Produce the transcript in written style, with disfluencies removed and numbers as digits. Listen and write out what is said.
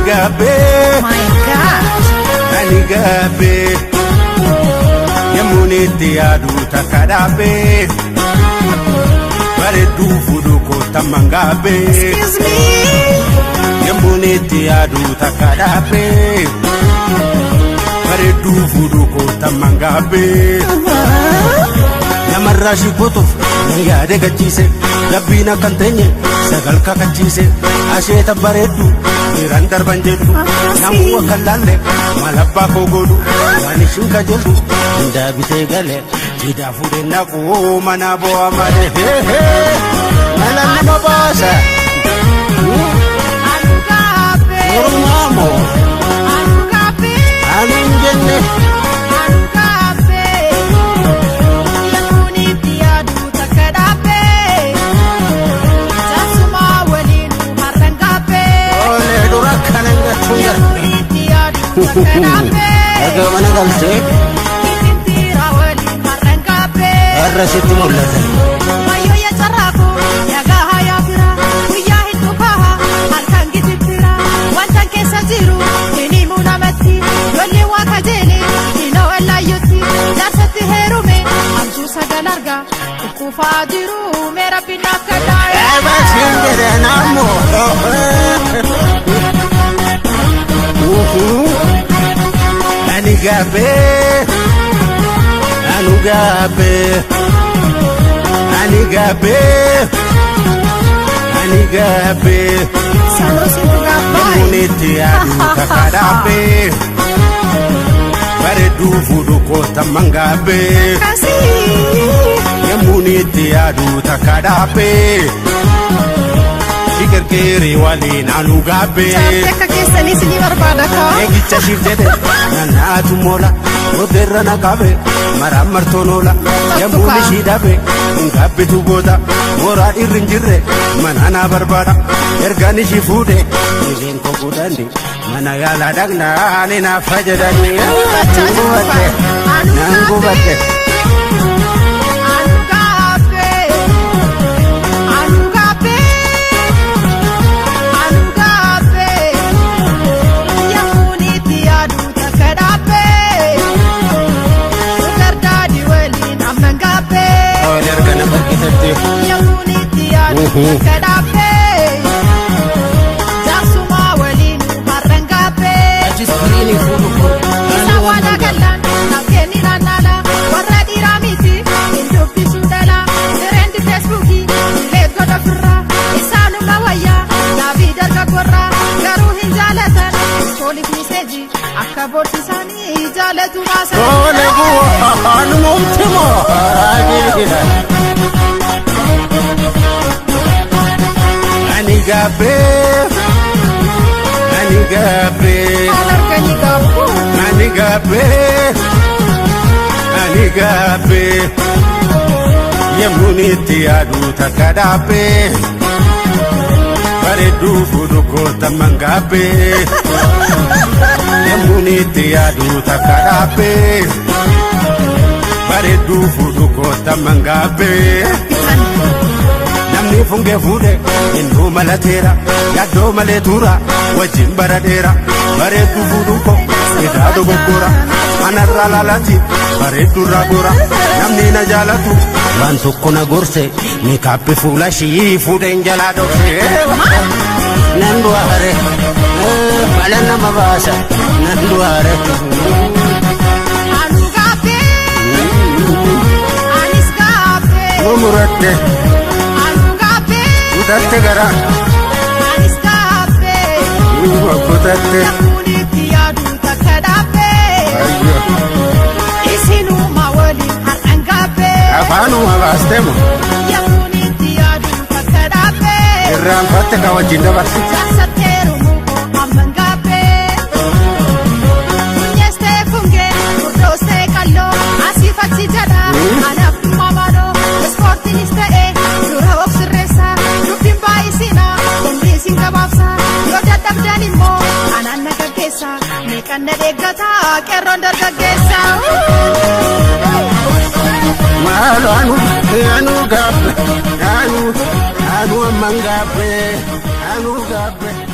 gabe My God. ani gabe yamuniti adu takadabe baredu fudu ko tamangabe Excuse me. yamuniti adu takadabe baredu fudu ko tamangabe Namarashi Potov, Yade Gachise, Labina Cantenye, Sagal Kakachise, Asheta Baretu, Irandar Banjetu, Namu Kalale, Malapa Kogodu, Vanishuka Jetu, Dabite Gale, Ida Fudenaku, Manabo Amade, Malama Basa, Anugape. Urumamo, Anugape. Anungene, Anugape. Yamuniti adu takadape. Jasuma walinu marangape. Ole Durakananga Tunga, Yamuniti adu takadape. Agamana Galse, Kitintira wali marangape. Arrasitu Mulata. Mayo ya charaku, ya gaha ya bira, kuya hitukaha, harkan gititira, wantan kesa jiru, ini munamati, wali wakajeli, ino ella yuti, dasati herume, amsu sagalarga, ukufa jiru, mera pinakadaya. Eba singere namo. Anigabe, Anugabe, Anigabe, Anigabe, Salusi tugapai. Uniti adu takadabe, Baredu fudu kota mangabe, Kasih. Yamuniti adu takadabe, Shigergeri walin anugabe. Capek kesani sini berbadaka. Egicha shiftete nanaatu mola roderra naqabe maramar tonola yamuni shidabe ngabe tugoda wora irrinjirre manana barbada ergani shifude ilen ko gudandi mana yala dagna ani na fajadani nangu batte Anugape. Anugape. Anugape. Yamuniti adu takadape. Ugardadi walin amangape. ergana barkitatti Yamuniti adu takadape. Jasuma walin marangape. ajiskrini fudu ko Isa wada galan, nakeni nanala, warra diramiti, indupi sudala, serendi Facebooki, let goda furra, isanu mawaya, nabi darga korra, garu hinjalatan, kolik miseji, akka borti sani jalatu masa. ole go anu mumtimo ajira Anigabe, Anigabe, Alargani gabu, Anigabe, Anigabe, Yamuniti adu takadabe, Baredu fudu kota mangabe, Yamuniti adu takadabe, Baredu fudu kota mangabe. Namni funge fude indu malatera yaddo maletura wajin baradera baredu fuduko idado gogora anarra lalati baredu ragora namni na jalatu wan tokko na gorse ni kappe fulashi fude injalado nandu are malana mabasa nandu are anugape, anisgape, mumuratte anugape, udatte gara anisgape. udatte Yamuniti adu takadape. ayyo Isinu mawali harangape. afanu mabastemo Yamuniti adu takadape. irran fatte ka wajin dabarsi Jasateru muko amangape. Nyeste funge, urdoste kallo, asifati jada, anaf mamalo, sportiniste e, dura oksiresa, dubin baisina, umrisin kababsa, yoda tabdanimo, ananna gagesa, mekanna degata, kerron dargagesa. malo anu gabe Angabe, Anugabe.